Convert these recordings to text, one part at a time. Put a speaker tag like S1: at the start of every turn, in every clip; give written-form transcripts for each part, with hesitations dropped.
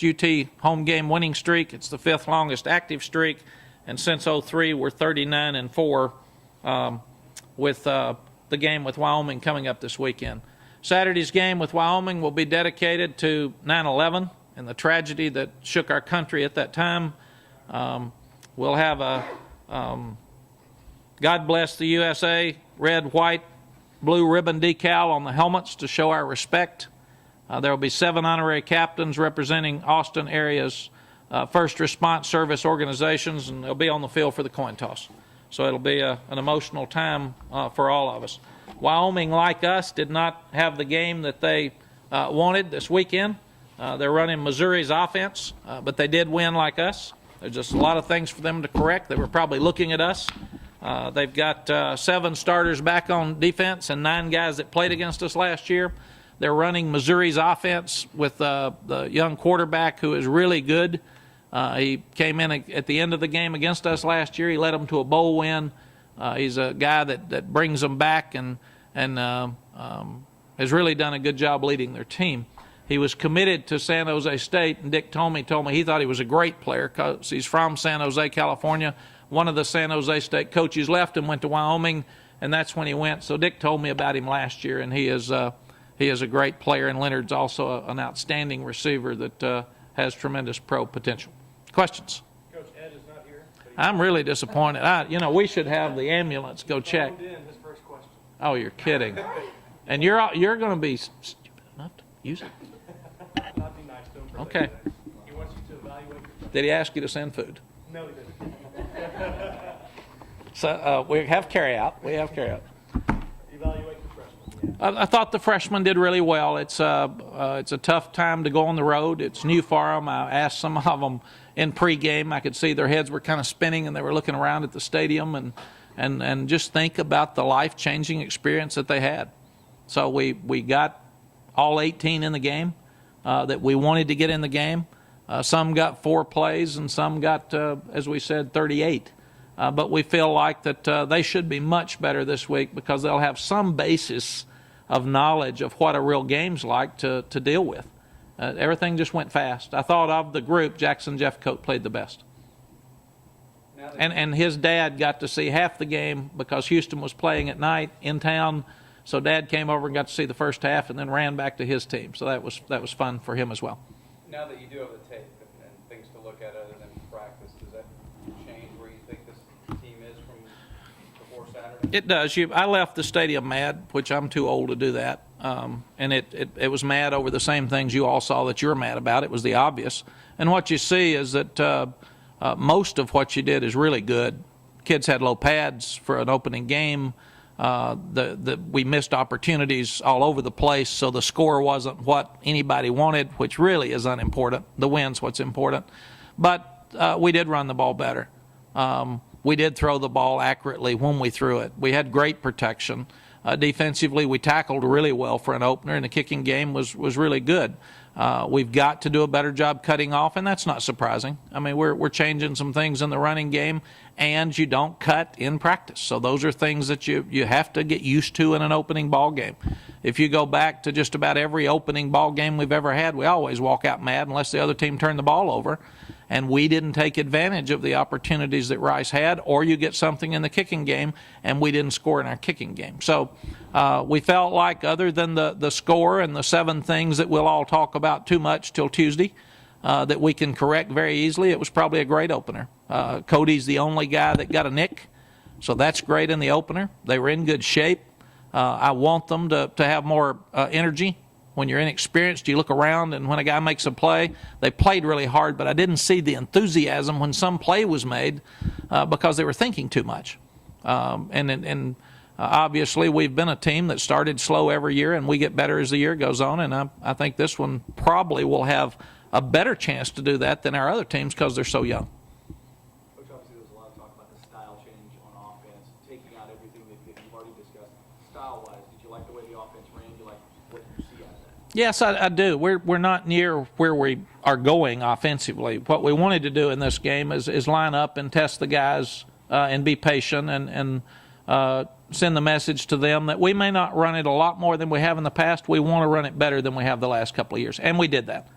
S1: UT home game winning streak. It's the 5th longest active streak, and since '03 we're 39-4 with the game with Wyoming coming up this weekend. Saturday's game with Wyoming will be dedicated to 9/11 and the tragedy that shook our country at that time. We'll have a God Bless the USA red, white, blue ribbon decal on the helmets to show our respect. There will be 7 honorary captains representing Austin area's first response service organizations, and they'll be on the field for the coin toss. So it'll be an emotional time for all of us. Wyoming, like us, did not have the game that they wanted this weekend. They're running Missouri's offense, but they did win like us. There's just a lot of things for them to correct. They were probably looking at us. They've got 7 starters back on defense and 9 guys that played against us last year. They're running Missouri's offense with the young quarterback who is really good. He came in at the end of the game against us last year. He led them to a bowl win. He's a guy that brings them back and has really done a good job leading their team. He was committed to San Jose State, and Dick told me he thought he was a great player because he's from San Jose, California. One of the San Jose State coaches left and went to Wyoming, and that's when he went. So Dick told me about him last year, and he is a great player, and Leonard's also an outstanding receiver that has tremendous pro potential. Questions?
S2: Coach Ed is not here.
S1: I'm really disappointed. We should have the ambulance go check.
S2: His first question.
S1: Oh, you're kidding. And you're going to be stupid enough to use it.
S2: Not be nice to him for
S1: Okay.
S2: that. He wants you to evaluate your...
S1: Did he ask you to send food?
S2: No, he didn't.
S1: So we have carry out.
S2: Evaluate the freshman.
S1: I thought the freshmen did really well. It's a tough time to go on the road. It's new for them. I asked some of them in pregame. I could see their heads were kind of spinning, and they were looking around at the stadium and just think about the life-changing experience that they had. So we got all 18 in the game that we wanted to get in the game. Some got 4 plays, and some got, as we said, 38. But we feel like that they should be much better this week because they'll have some basis of knowledge of what a real game's like to deal with. Everything just went fast. I thought of the group, Jackson Jeffcoat played the best. And his dad got to see half the game because Houston was playing at night in town. So Dad came over and got to see the first half and then ran back to his team. So that was fun for him as well.
S3: Now that you do have the tape and things to look at other than practice, does that change where you think this team is from before Saturday?
S1: It does. I left the stadium mad, which I'm too old to do that. And it was mad over the same things you all saw that you're mad about. It was the obvious. And what you see is that most of what you did is really good. Kids had low pads for an opening game. We missed opportunities all over the place, so the score wasn't what anybody wanted, which really is unimportant. The win's what's important. But we did run the ball better. We did throw the ball accurately when we threw it. We had great protection. Defensively, we tackled really well for an opener, and the kicking game was really good. We've got to do a better job cutting off, and that's not surprising. I mean, we're changing some things in the running game, and you don't cut in practice. So those are things that you have to get used to in an opening ball game. If you go back to just about every opening ball game we've ever had, we always walk out mad unless the other team turned the ball over. And we didn't take advantage of the opportunities that Rice had, or you get something in the kicking game, and we didn't score in our kicking game. So we felt like other than the score and the 7 things that we'll all talk about too much till Tuesday, that we can correct very easily, it was probably a great opener. Cody's the only guy that got a nick, so that's great in the opener. They were in good shape. I want them to have more energy. When you're inexperienced, you look around, and when a guy makes a play, they played really hard, but I didn't see the enthusiasm when some play was made because they were thinking too much. Obviously, we've been a team that started slow every year, and we get better as the year goes on, and I think this one probably will have a better chance to do that than our other teams because they're so young.
S3: Coach, obviously there's a lot of talk about the style change on offense, taking out everything that you've already discussed. Style-wise, did you like the way the offense ran? Did you like what you see out of that?
S1: Yes, I do. We're not near where we are going offensively. What we wanted to do in this game is line up and test the guys and be patient and send the message to them that we may not run it a lot more than we have in the past. We want to run it better than we have the last couple of years, and we did that.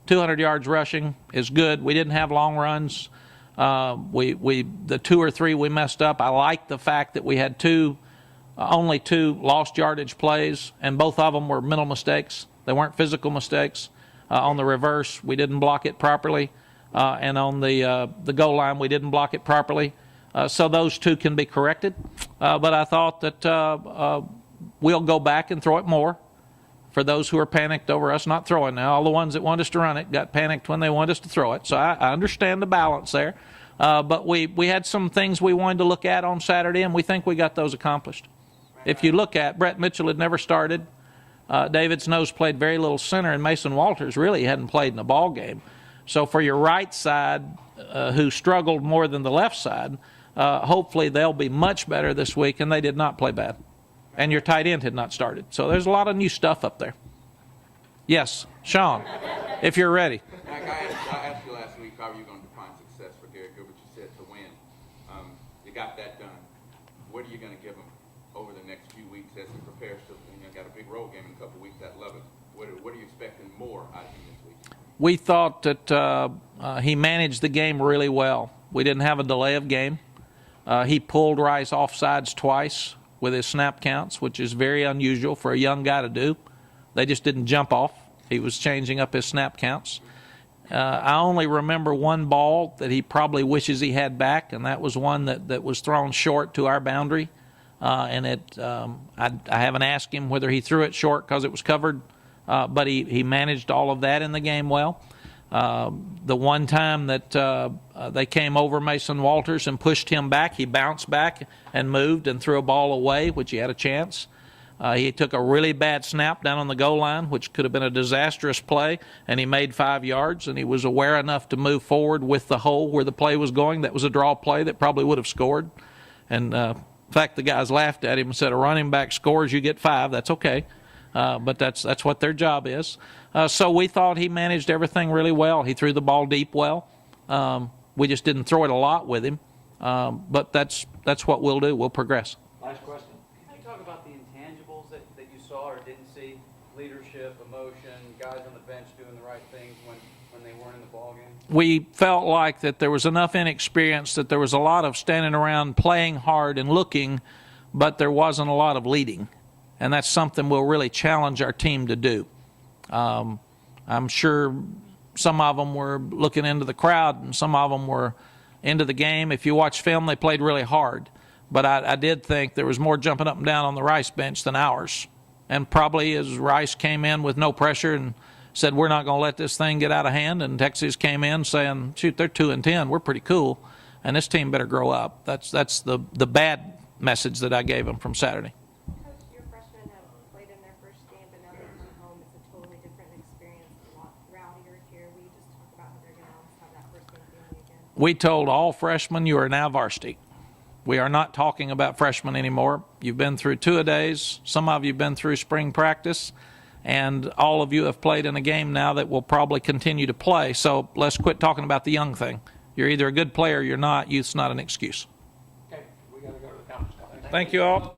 S1: 200 yards rushing is good. We didn't have long runs. The 2 or 3 we messed up. I like the fact that we had only 2 lost yardage plays, and both of them were mental mistakes. They weren't physical mistakes. On the reverse, we didn't block it properly, and on the goal line, we didn't block it properly. So those 2 can be corrected. But I thought that we'll go back and throw it more. For those who are panicked over us not throwing now, all the ones that want us to run it got panicked when they wanted us to throw it. So I understand the balance there. But we had some things we wanted to look at on Saturday, and we think we got those accomplished. If you look at, Brett Mitchell had never started. David Snow's played very little center, and Mason Walters really hadn't played in a ball game. So for your right side, who struggled more than the left side, hopefully they'll be much better this week, and they did not play bad. And your tight end had not started. So there's a lot of new stuff up there. Yes, Sean, if you're ready.
S4: Mack, I asked you last week how are you going to define success for Derek Gilbert. You said to win. You got that done. What are you going to give him over the next few weeks as he prepares to, got a big road game in a couple of weeks at Lubbock? What are you expecting more out of him this week?
S1: We thought that he managed the game really well. We didn't have a delay of game. He pulled Rice offsides twice with his snap counts, which is very unusual for a young guy to do. They just didn't jump off. He was changing up his snap counts. I only remember one ball that he probably wishes he had back, and that was one that was thrown short to our boundary. I haven't asked him whether he threw it short because it was covered, but he managed all of that in the game well. The one time that they came over Mason Walters and pushed him back, he bounced back and moved and threw a ball away, which he had a chance. He took a really bad snap down on the goal line, which could have been a disastrous play, and he made 5 yards, and he was aware enough to move forward with the hole where the play was going. That was a draw play that probably would have scored. And in fact, the guys laughed at him and said, a running back scores, you get 5. That's okay. But that's what their job is. So we thought he managed everything really well. He threw the ball deep well. We just didn't throw it a lot with him. But that's what we'll do. We'll progress.
S2: Last question.
S5: Can you talk about the intangibles that you saw or didn't see? Leadership, emotion, guys on the bench doing the right things when they weren't in the ball game?
S1: We felt like that there was enough inexperience, that there was a lot of standing around playing hard and looking, but there wasn't a lot of leading. And that's something we'll really challenge our team to do. I'm sure some of them were looking into the crowd and some of them were into the game. If you watch film, they played really hard. But I did think there was more jumping up and down on the Rice bench than ours. And probably as Rice came in with no pressure and said, we're not going to let this thing get out of hand, and Texas came in saying, shoot, they're 2-10, we're pretty cool, and this team better grow up. That's the bad message that I gave them from Saturday.
S6: Coach, your freshmen have played in their first game, but now they're coming home. It's a totally different experience, a lot rowdier here. Will you just talk about how they're going to have that first game feeling again?
S1: We told all freshmen, you are now varsity. We are not talking about freshmen anymore. You've been through two-a-days. Some of you have been through spring practice. And all of you have played in a game now that will probably continue to play. So let's quit talking about the young thing. You're either a good player or you're not. Youth's not an excuse.
S2: Okay, we got to go to the conference call.
S1: Thank you all.